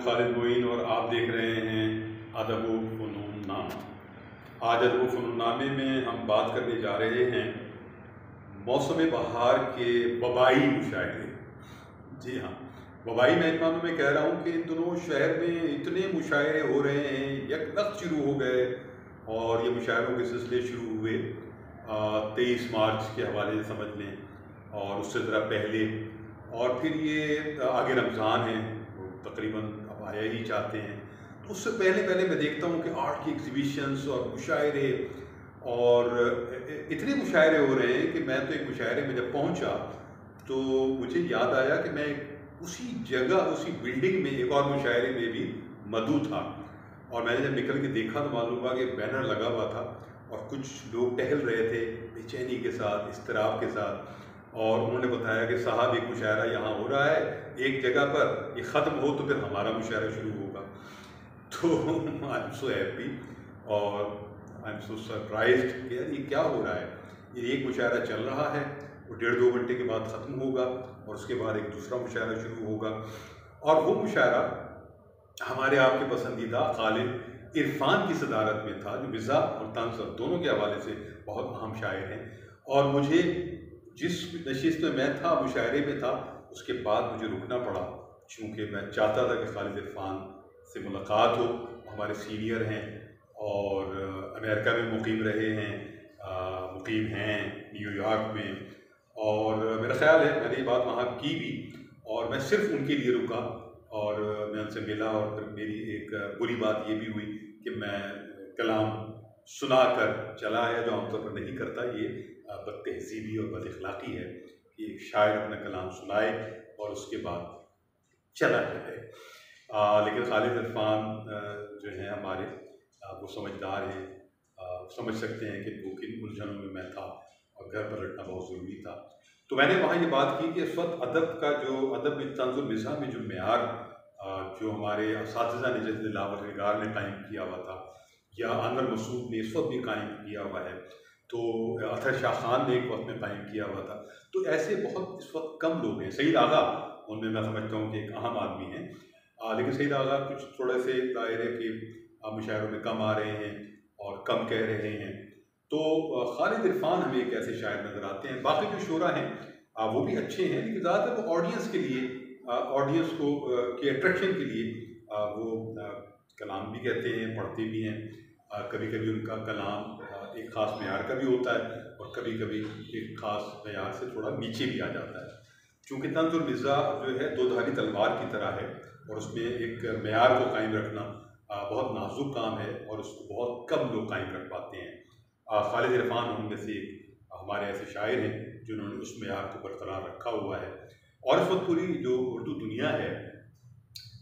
खालिद मोइन और आप देख रहे हैं अदब व फ़नून नामा। आज अदब व फ़नून नामे में हम बात करने जा रहे हैं मौसम बहार के वबाई मुशायरे। जी हाँ, वबाई मैं इन मानों में कह रहा हूँ कि इन दिनों शहर में इतने मुशायरे हो रहे हैं, यकवक्त शुरू हो गए और ये मुशायरों के सिलसिले शुरू हुए 23 मार्च के हवाले से समझ लें, और उससे ज़रा पहले, और फिर ये आगे रमज़ान है, वो तकरीबन अब आया ही चाहते हैं। तो उससे पहले मैं देखता हूँ कि आर्ट की एग्ज़िबिशंस और मुशायरे, और इतने मुशायरे हो रहे हैं कि मैं तो एक मुशायरे में जब पहुँचा तो मुझे याद आया कि मैं उसी जगह, उसी बिल्डिंग में एक और मुशायरे में भी मदऊ था, और मैंने जब निकल के देखा तो मालूम हुआ कि बैनर लगा हुआ था और कुछ लोग टहल रहे थे बेचैनी के साथ, इज़्तिराब के साथ, और उन्होंने बताया कि साहब एक मुशायरा यहाँ हो रहा है एक जगह पर, ये ख़त्म हो तो फिर हमारा मुशायरा शुरू होगा। तो आई एम सो हैप्पी और आई एम सो सरप्राइज्ड कि यार ये क्या हो रहा है। ये एक मुशायरा चल रहा है, वो 1.5-2 घंटे के बाद ख़त्म होगा और उसके बाद एक दूसरा मुशायरा शुरू होगा, और वो मुशायरा हमारे आपके पसंदीदा खालिद इरफान की सदारत में था, जो मिज़ाह और तंज़ दोनों के हवाले से बहुत अहम शायर हैं। और मुझे जिस नशिस्त में मैं था, मुशायरे में था, उसके बाद मुझे रुकना पड़ा, चूँकि मैं चाहता था कि खालिद इरफान से मुलाकात हो। हमारे सीनियर हैं और अमेरिका में मुकीम रहे हैं, मुकीम हैं न्यूयॉर्क में, और मेरा ख़्याल है मैंने ये बात वहाँ की भी, और मैं सिर्फ उनके लिए रुका और मैं उनसे मिला। और फिर मेरी एक बुरी बात ये भी हुई कि मैं कलाम सुना कर चला आया, जो आमतौर पर नहीं करता। ये बदतहज़ीबी और बदअखलाक़ी है कि एक शायर अपना कलाम सुनाए और उसके बाद चला जाए। लेकिन खालिद इरफान जो हैं हमारे, वो समझदार हैं, समझ सकते हैं कि वो किन उलझनों में मैं था और घर पर रखना बहुत ज़रूरी था। तो मैंने वहाँ ये बात की कि इस वक्त अदब का जो अदब में तंज़ और मिज़ाह में जो मेयार जो हमारे असातिज़ा ने, जैसे लावर निगार ने कायम किया हुआ था, या अनवर मसूद ने इस वक्त भी कायम किया हुआ है, तो अतर शाह खान ने एक वक्त में कायम किया हुआ था, तो ऐसे बहुत इस वक्त कम लोग हैं। सईद आगा उनमें मैं समझता हूँ कि एक अहम आदमी हैं, लेकिन सईद आगा कुछ थोड़े से दायरे के मुशायरों में कम आ रहे हैं और कम कह रहे हैं। तो खालिद इरफान हमें एक ऐसे शायर नज़र आते हैं। बाकी जो शोरा हैं वो भी अच्छे हैं, लेकिन ज़्यादातर वो ऑडियंस के लिए, ऑडियंस को के अट्रैक्शन के लिए वो कलाम भी कहते हैं, पढ़ते भी हैं। कभी कभी उनका कलाम एक ख़ास मेयार का भी होता है और कभी कभी एक ख़ास मेयार से थोड़ा नीचे भी आ जाता है। चूँकि तंज़ और मिज़ाह जो है दो धारी तलवार की तरह है, और उसमें एक मेयार को कायम रखना बहुत नाजुक काम है, और उसको बहुत कम लोग कायम रख पाते हैं। खालिद इरफान उनमें से हमारे ऐसे शायर हैं जिन्होंने उस मेयार को बरकरार रखा हुआ है, और इस वक्त पूरी जो उर्दू दुनिया है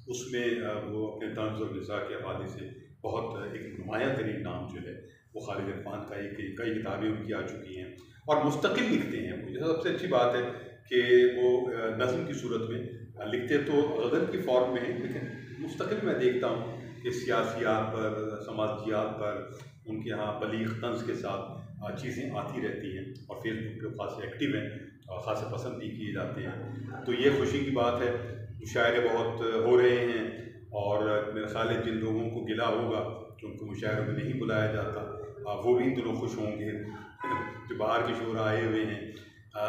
उसमें वो अपने तंज़ और मिज़ाह के हवाले से बहुत एक नुमायाँ तरीन नाम जो है वो खालिद इरफान का, कई किताबें उनकी आ चुकी हैं और मुस्तकिल लिखते हैं। मुझे सबसे अच्छी बात है कि वो नज़्म की सूरत में लिखते तो गज़ल की फॉर्म में हैं, लेकिन मुस्तकिल मैं देखता हूँ कि सियासियात पर, समाजियात पर उनके यहाँ बलीग़ तंज़ के साथ चीज़ें आती रहती हैं, और फेसबुक पे ख़ास एक्टिव हैं और ख़ास पसंद भी किए जाते हैं। तो ये खुशी की बात है, मुशायरे बहुत हो रहे हैं, और मेरा ख़्याल है जिन लोगों को गिला होगा कि उनको मुशायरों में नहीं बुलाया जाता, वो भी इन दिनों खुश होंगे। जो बाहर के शोरा आए हुए हैं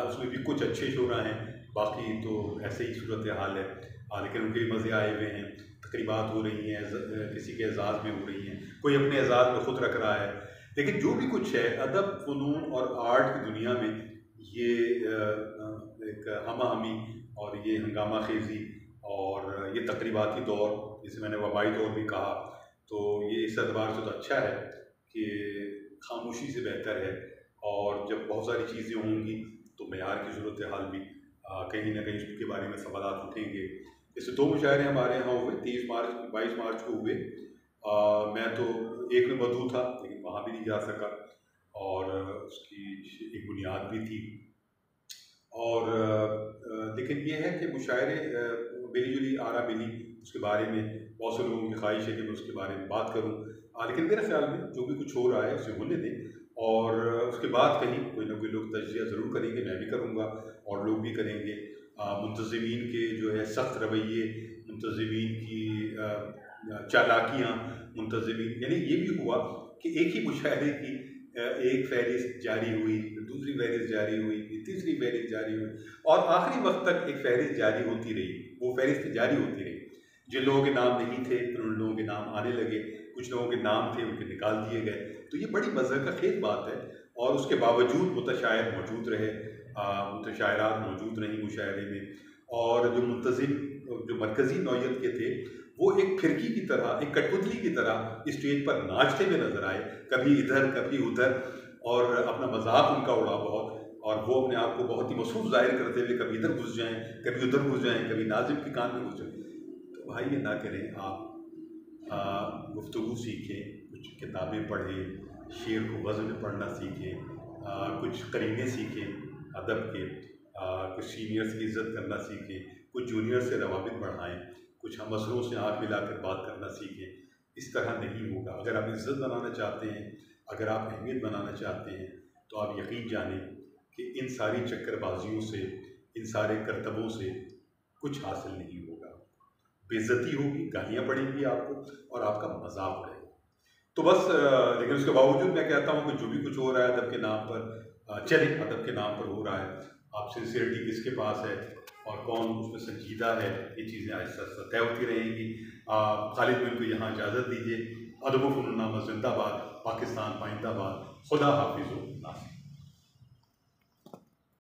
उसमें भी कुछ अच्छे शोरा हैं, बाकी तो ऐसे ही सूरत हाल है, लेकिन उनके भी मज़े आए हुए हैं। तकरीबात हो रही हैं, किसी के एजाज़ में हो रही हैं, कोई अपने एजाज़ में ख़ुद रख रहा है। लेकिन जो भी कुछ है अदब, फ़नून और आर्ट की दुनिया में, ये एक हमा-हमी और ये हंगामा खेज़ी और ये तकरीबाती दौर, जिसे मैंने वबाई दौर भी कहा, तो ये इस एतबार से तो अच्छा है कि खामोशी से बेहतर है, और जब बहुत सारी चीज़ें होंगी तो मेयार की सूरत हाल भी कहीं ना कहीं उसके बारे में सवालात उठेंगे। जैसे 2 मुशायरे हमारे यहाँ हुए, 23 मार्च 22 मार्च को हुए। मैं तो एक में मदऊ था, लेकिन वहाँ भी नहीं जा सका, और उसकी एक बुनियाद भी थी। और लेकिन ये है कि मुशायरे मिली जुली आरा मिली, उसके बारे में बहुत से लोगों की ख्वाहिश है कि मैं उसके बारे में बात करूँ, लेकिन मेरे ख्याल में जो भी कुछ हो रहा है उसे होने दें, और उसके बाद कहीं कोई ना कोई लोग तज्ज़िया ज़रूर करेंगे, मैं भी करूँगा और लोग भी करेंगे। मुंतज़िमीन के जो है सख्त रवैये, मुंतज़िमीन की चालाकियाँ मुंतज़िमीन, यानी ये भी हुआ कि एक ही मुशायरे की एक फहरिस्त जारी हुई, दूसरी फहरिस्त जारी हुई, तीसरी फहरिस्त जारी हुई और आखिरी वक्त तक एक फहरिस्त जारी होती रही। वो फहरिस्त जारी होती रही। जिन लोगों के नाम नहीं थे फिर उन लोगों के नाम आने लगे, कुछ लोगों के नाम थे उनके निकाल दिए गए। तो ये बड़ी मज़हक़खेज़ बात है और उसके बावजूद मुतशायर मौजूद रहे, मुतशायरात मौजूद रहीं मुशायरे में। और जो मुंतज़िम, जो मरकज़ी नौइयत के थे, वो एक फिरकी की तरह, एक कठपुतली की तरह स्टेज पर नाचते हुए नजर आए, कभी इधर कभी उधर, और अपना मजाक उनका उड़ा बहुत, और वो अपने आप को बहुत ही मसरूफ़ ज़ाहिर करते हुए कभी इधर घुस जाएं, कभी उधर घुस जाएं, कभी नाज़िम के कान में घुस जाएं। तो भाई ये ना करें आप, गुफ्तगू सीखें, कुछ किताबें पढ़ें, शेर को वज़न में पढ़ना सीखें, कुछ करीने सीखें अदब के, कुछ सीनियर्स की इज़्ज़त करना सीखें, कुछ जूनियर से रवाबित बढ़ाएं, कुछ हम असरों से आँख मिलाकर बात करना सीखें। इस तरह नहीं होगा। अगर आप इज़्ज़त बनाना चाहते हैं, अगर आप अहमियत बनाना चाहते हैं, तो आप यकीन जानें कि इन सारी चक्करबाजियों से, इन सारे करतबों से कुछ हासिल नहीं होगा। बेइज्जती होगी, गालियाँ पड़ेंगी आपको और आपका मजाक उड़ेगा। तो बस लेकिन उसके बावजूद मैं कहता हूँ कि जो भी कुछ हो रहा है अदब के नाम पर, चले अदब के नाम पर हो रहा है। आप सिंसियरिटी किसके पास है और कौन उसमें संजीदा है, ये चीज़ें आहिस्ता आहिस्ता तय होती रहेंगी। खालिद बिन को यहाँ इजाज़त दीजिए। अदब व फ़नून नामा ज़िंदाबाद, पाकिस्तान पाइंदाबाद। खुदा हाफिज़।